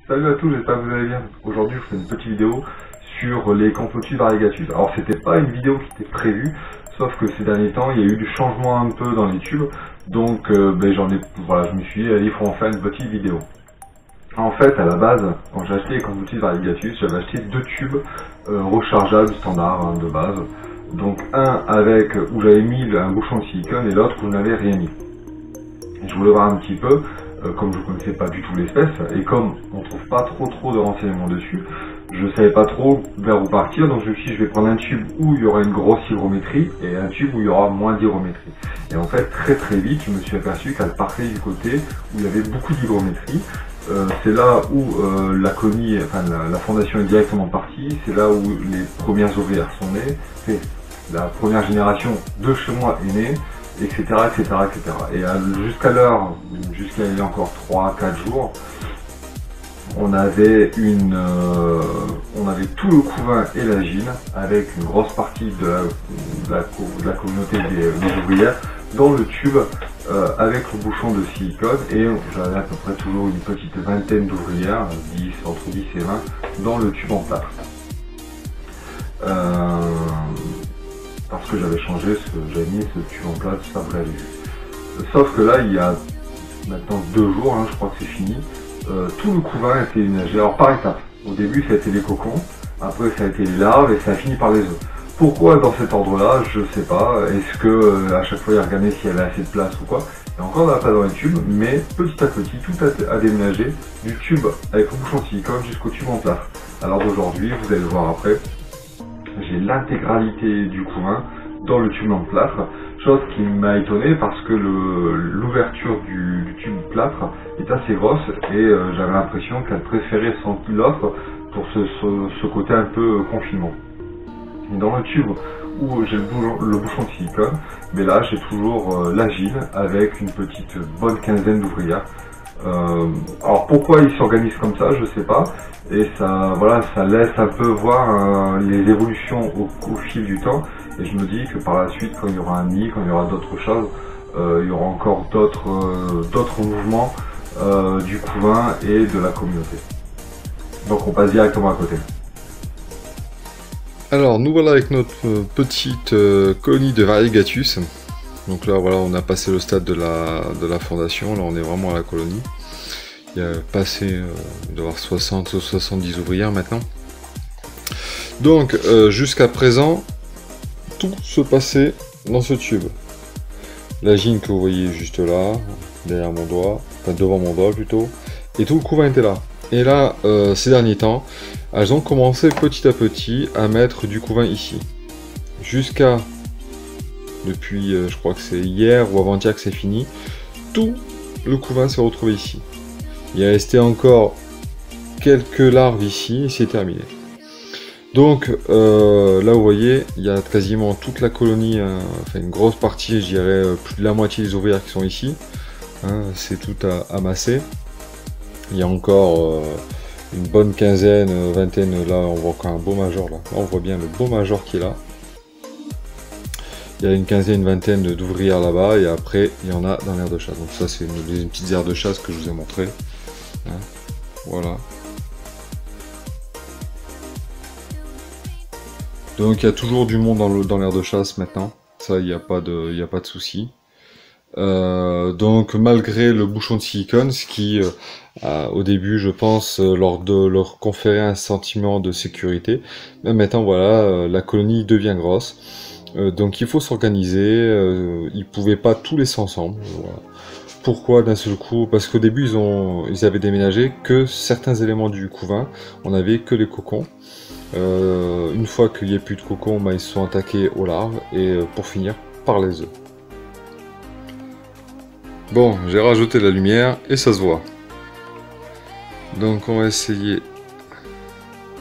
Salut à tous, j'espère que vous allez bien. Aujourd'hui, je fais une petite vidéo sur les Camphotus variegatus. Alors, c'était pas une vidéo qui était prévue, sauf que ces derniers temps, il y a eu du changement un peu dans les tubes. Donc, voilà, je me suis dit, allez, il faut en faire une petite vidéo. En fait, à la base, quand j'ai acheté les Camphotus variegatus, j'avais acheté deux tubes rechargeables standard de base. Donc, un avec où j'avais mis un bouchon de silicone et l'autre où je n'avais rien mis. Et je voulais voir un petit peu. Comme je ne connaissais pas du tout l'espèce, et comme on ne trouve pas trop de renseignements dessus, je ne savais pas trop vers où partir, donc je me suis dit je vais prendre un tube où il y aura une grosse hygrométrie, et un tube où il y aura moins d'hygrométrie. Et en fait, très vite, je me suis aperçu qu'elle partait du côté où il y avait beaucoup d'hygrométrie. C'est là où la colonie, enfin la fondation est directement partie, c'est là où les premières ouvrières sont nées, la première génération de chez moi est née, etc. Et jusqu'à l'heure, jusqu'à il y a encore 3-4 jours, on avait tout le couvain et la gine, avec une grosse partie de la communauté des ouvrières, dans le tube avec le bouchon de silicone, et j'avais à peu près toujours une petite vingtaine d'ouvrières, entre 10 et 20, dans le tube en plâtre. Parce que j'avais changé, j'avais mis ce tube en place, ça vous l'avez vu. Sauf que là, il y a maintenant 2 jours, je crois que c'est fini, tout le couvain a été ménagé, alors par étapes. Au début, ça a été les cocons, après ça a été les larves et ça a fini par les œufs. Pourquoi dans cet ordre-là, je sais pas. Est-ce que à chaque fois il a regardé s'il y avait assez de place ou quoi. Il y a encore de la place dans les tubes, mais petit à petit, tout a déménagé du tube avec le bouchon de silicone jusqu'au tube en plâtre. Alors d'aujourd'hui, vous allez le voir après, j'ai l'intégralité du couvain dans le tube en plâtre, chose qui m'a étonné parce que l'ouverture du tube plâtre est assez grosse et j'avais l'impression qu'elle préférait l'autre pour ce côté un peu confinement. Et dans le tube où j'ai le bouchon de silicone, mais là j'ai toujours la gine avec une petite bonne quinzaine d'ouvrières. Alors pourquoi ils s'organisent comme ça, je sais pas, et ça, voilà, ça laisse un peu voir les évolutions au fil du temps, et je me dis que par la suite, quand il y aura un nid, quand il y aura d'autres choses, il y aura encore d'autres mouvements du couvain et de la communauté. Donc on passe directement à côté. Alors nous voilà avec notre petite colonie de variegatus. Donc là voilà, on a passé le stade de la fondation, là on est vraiment à la colonie. Il y a passé, il doit y avoir 60 ou 70 ouvrières maintenant. Donc jusqu'à présent, tout se passait dans ce tube. La gine que vous voyez juste là, derrière mon doigt, enfin devant mon doigt plutôt, et tout le couvain était là. Et là, ces derniers temps, elles ont commencé petit à petit à mettre du couvain ici. Jusqu'à, depuis, je crois que c'est hier ou avant-hier que c'est fini, tout le couvain s'est retrouvé ici. Il est resté encore quelques larves ici et c'est terminé. Donc là vous voyez, il y a quasiment toute la colonie, enfin une grosse partie, je dirais plus de la moitié des ouvrières qui sont ici. C'est tout amassé. Il y a encore une bonne quinzaine, vingtaine, là on voit encore un beau major là. Là on voit bien le beau major qui est là. Il y a une quinzaine, une vingtaine d'ouvrières là-bas et après il y en a dans l'aire de chasse. Donc ça c'est une petite aire de chasse que je vous ai montré. Voilà. Donc il y a toujours du monde dans l'aire de chasse maintenant. Ça il n'y a pas de souci. Donc malgré le bouchon de silicone, ce qui au début je pense leur conférait un sentiment de sécurité, mais maintenant voilà, la colonie devient grosse, donc il faut s'organiser, ils pouvaient pas tout laisser ensemble, voilà. Pourquoi d'un seul coup? Parce qu'au début ils avaient déménagé que certains éléments du couvain, on avait que les cocons. Une fois qu'il n'y a plus de cocons, ils se sont attaqués aux larves et pour finir par les œufs. Bon, j'ai rajouté la lumière et ça se voit. Donc on va essayer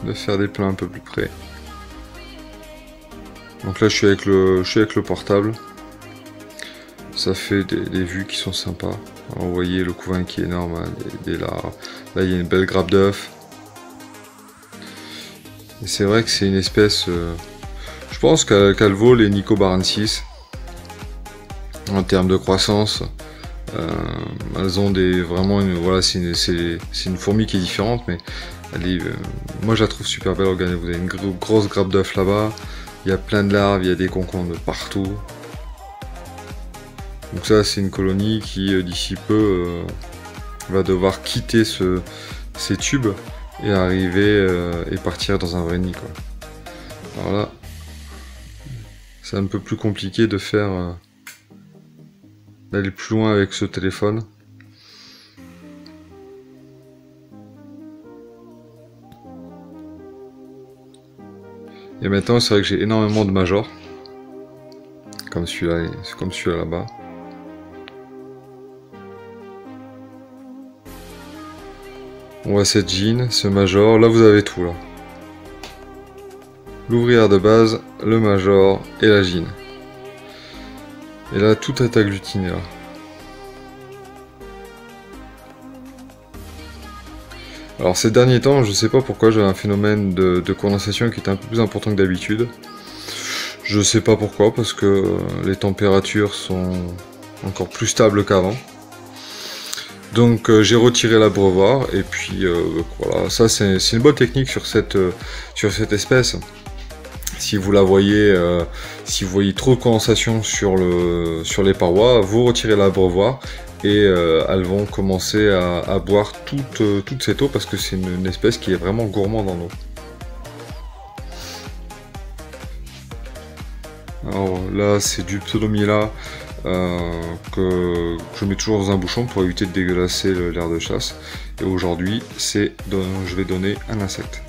de faire des plans un peu plus près. Donc là je suis avec le portable. Ça fait des vues qui sont sympas. Alors, vous voyez le couvain qui est énorme, des larves. Là il y a une belle grappe d'œufs. Et c'est vrai que c'est une espèce... je pense qu'elle vaut les Nicobarensis en termes de croissance. Elles ont vraiment voilà, c'est une fourmi qui est différente, mais moi je la trouve super belle. Regardez, vous avez une grosse grappe d'œufs là-bas, il y a plein de larves, il y a des concombre de partout. Donc ça c'est une colonie qui d'ici peu va devoir quitter ces tubes et arriver et partir dans un vrai nid, quoi. Alors là, c'est un peu plus compliqué de faire d'aller plus loin avec ce téléphone. Et maintenant c'est vrai que j'ai énormément de majors, comme celui-là, comme celui-là là-bas. On voit cette jean, ce major, là vous avez tout là. L'ouvrière de base, le major et la jean. Et là tout est agglutiné là. Alors ces derniers temps, je sais pas pourquoi, j'ai un phénomène de condensation qui est un peu plus important que d'habitude. Je sais pas pourquoi, parce que les températures sont encore plus stables qu'avant. Donc j'ai retiré l'abreuvoir et puis voilà, ça c'est une bonne technique sur cette espèce. Si vous la voyez, si vous voyez trop de condensation sur les parois, vous retirez l'abreuvoir et elles vont commencer à boire toute cette eau parce que c'est une espèce qui est vraiment gourmande en eau. Alors là c'est du pseudomyla que je mets toujours dans un bouchon pour éviter de dégueulasser l'air de chasse. Et aujourd'hui je vais donner un insecte.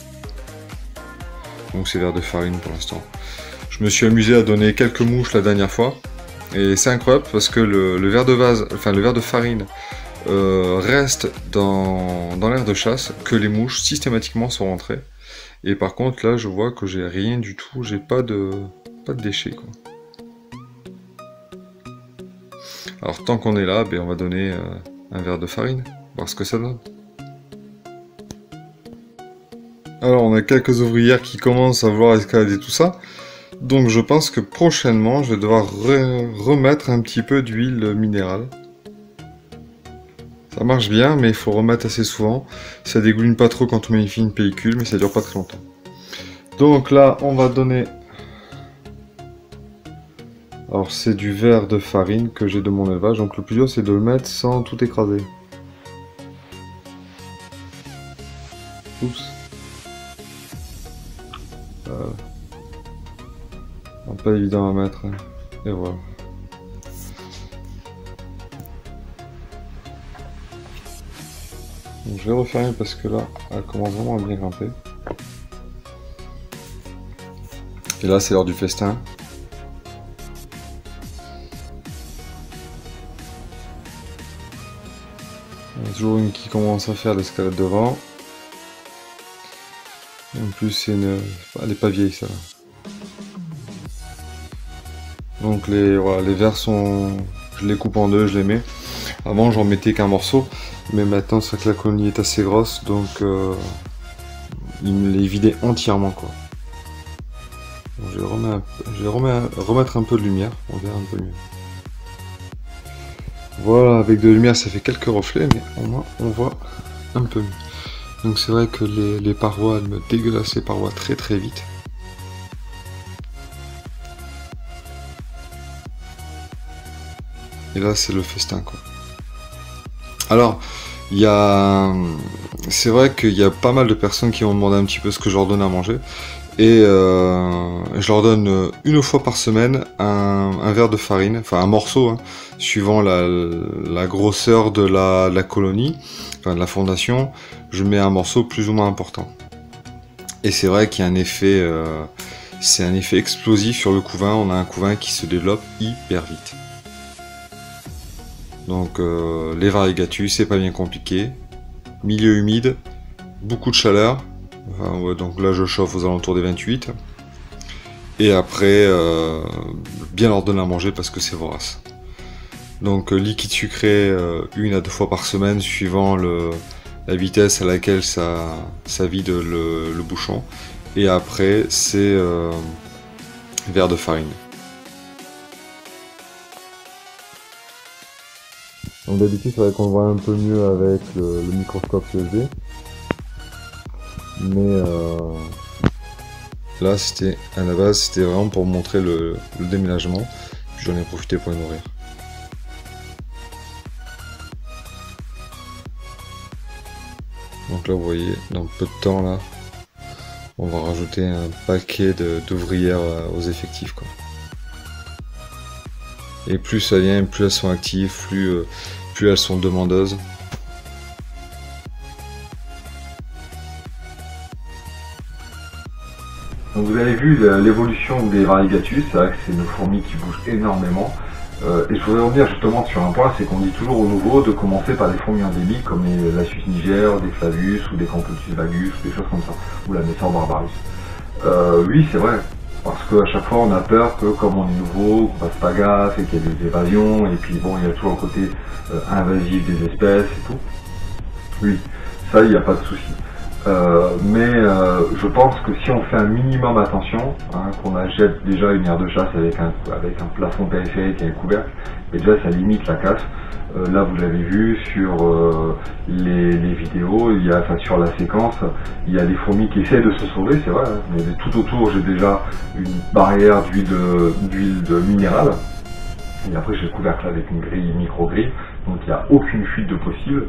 Donc c'est vers de farine pour l'instant. Je me suis amusé à donner quelques mouches la dernière fois. Et c'est incroyable parce que le ver de farine reste dans l'air de chasse, que les mouches systématiquement sont rentrées. Et par contre là je vois que j'ai rien du tout, j'ai pas de déchets, quoi. Alors tant qu'on est là, ben, on va donner un verre de farine, voir ce que ça donne. Alors on a quelques ouvrières qui commencent à vouloir escalader tout ça. Donc je pense que prochainement je vais devoir remettre un petit peu d'huile minérale. Ça marche bien mais il faut remettre assez souvent. Ça dégouline pas trop quand on modifie une pellicule, mais ça dure pas très longtemps. Donc là on va donner... Alors c'est du verre de farine que j'ai de mon élevage, donc le plus dur c'est de le mettre sans tout écraser. Oups. Pas évident à mettre, hein. Et voilà. Donc, je vais refermer parce que là, elle commence vraiment à bien grimper. Et là, c'est l'heure du festin. Il y a toujours une qui commence à faire l'escalade devant. Et en plus, elle est pas vieille, ça. Donc les vers sont... Je les coupe en deux, je les mets. Avant j'en mettais qu'un morceau, mais maintenant c'est que la colonie est assez grosse, donc il me les vidait entièrement, quoi. Donc, je vais remettre un peu de lumière, on verra un peu mieux. Voilà, avec de la lumière ça fait quelques reflets, mais au moins on voit un peu mieux. Donc c'est vrai que les parois, elles me dégueulassent les parois très très vite. Et là, c'est le festin, quoi. Alors, c'est vrai qu'il y a pas mal de personnes qui m'ont demandé un petit peu ce que je leur donne à manger. Et je leur donne une fois par semaine un verre de farine, enfin un morceau, hein, suivant la grosseur de la colonie, enfin de la fondation. Je mets un morceau plus ou moins important. Et c'est vrai qu'il y a un effet, c'est un effet explosif sur le couvain. On a un couvain qui se développe hyper vite. Donc les variegatus, c'est pas bien compliqué. Milieu humide, beaucoup de chaleur. Enfin, ouais, donc là je chauffe aux alentours des 28. Et après, bien leur donner à manger parce que c'est vorace. Donc liquide sucré 1 à 2 fois par semaine suivant la vitesse à laquelle ça vide le bouchon. Et après c'est verre de farine. Donc d'habitude c'est vrai qu'on le voit un peu mieux avec le microscope USB. Mais là c'était à la base c'était vraiment pour montrer le déménagement. Puis j'en ai profité pour les nourrir. Donc là vous voyez, dans peu de temps là, on va rajouter un paquet d'ouvrières aux effectifs quoi. Et plus ça vient, plus elles sont actives, plus elles sont demandeuses. Donc vous avez vu l'évolution des variegatus, c'est vrai que c'est une fourmi qui bouge énormément. Et je voudrais revenir justement sur un point, c'est qu'on dit toujours aux nouveaux de commencer par des fourmis endémiques comme la Suisse niger, des Flavus ou des Camplotus vagus, des choses comme ça, ou la Messor barbarus. Oui, c'est vrai, parce qu'à chaque fois on a peur que comme on est nouveau, qu'on fasse pas gaffe et qu'il y ait des évasions, et puis bon, il y a toujours le côté invasif des espèces et tout. Oui, ça, il n'y a pas de souci. Mais je pense que si on fait un minimum attention, hein, qu'on achète déjà une aire de chasse avec un plafond périphérique et un couvercle, et déjà ça limite la casse. Là vous l'avez vu sur les vidéos, sur la séquence, il y a des fourmis qui essaient de se sauver, c'est vrai, hein, mais tout autour j'ai déjà une barrière d'huile minérale. Et après j'ai le couvercle avec une grille, micro-grille, donc il n'y a aucune fuite de possible.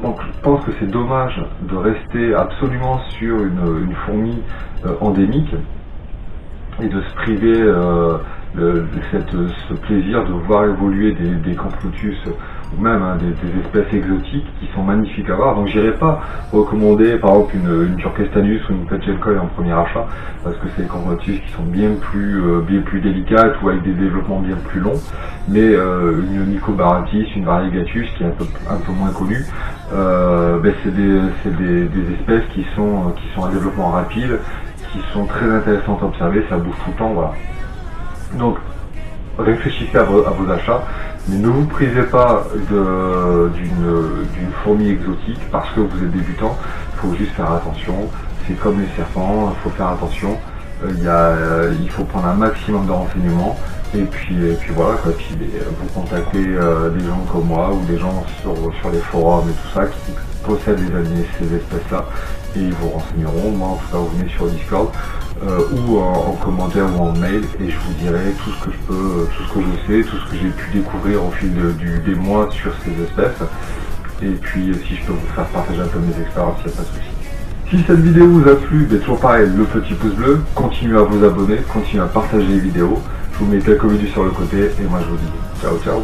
Donc je pense que c'est dommage de rester absolument sur une fourmi endémique et de se priver ce plaisir de voir évoluer des Camplotus ou même hein, des espèces exotiques qui sont magnifiques à voir. Donc j'irai pas recommander par exemple une Turkestanus ou une Petchelkoi en premier achat parce que c'est des Camplotus qui sont bien plus délicates ou avec des développements bien plus longs. Mais une Nicobaratis, une Variegatus qui est un peu moins connue, c'est des espèces qui sont à développement rapide, qui sont très intéressantes à observer, ça bouge tout le temps, voilà. Donc réfléchissez à vos achats, mais ne vous privez pas d'une fourmi exotique parce que vous êtes débutant. Il faut juste faire attention, c'est comme les serpents, il faut faire attention, il faut prendre un maximum de renseignements. Et puis voilà, quoi. Puis vous contactez des gens comme moi ou des gens sur les forums et tout ça qui possèdent ces espèces-là et ils vous renseigneront. Moi en tout cas vous venez sur Discord ou en commentaire ou en mail et je vous dirai tout ce que je peux, tout ce que je sais, tout ce que j'ai pu découvrir au fil des mois sur ces espèces. Et puis si je peux vous faire partager un peu mes expériences, il n'y a pas de souci. Si cette vidéo vous a plu, toujours pareil, le petit pouce bleu, continuez à vous abonner, continuez à partager les vidéos. Je vous mets quelques vidéos sur le côté et moi je vous dis ciao ciao.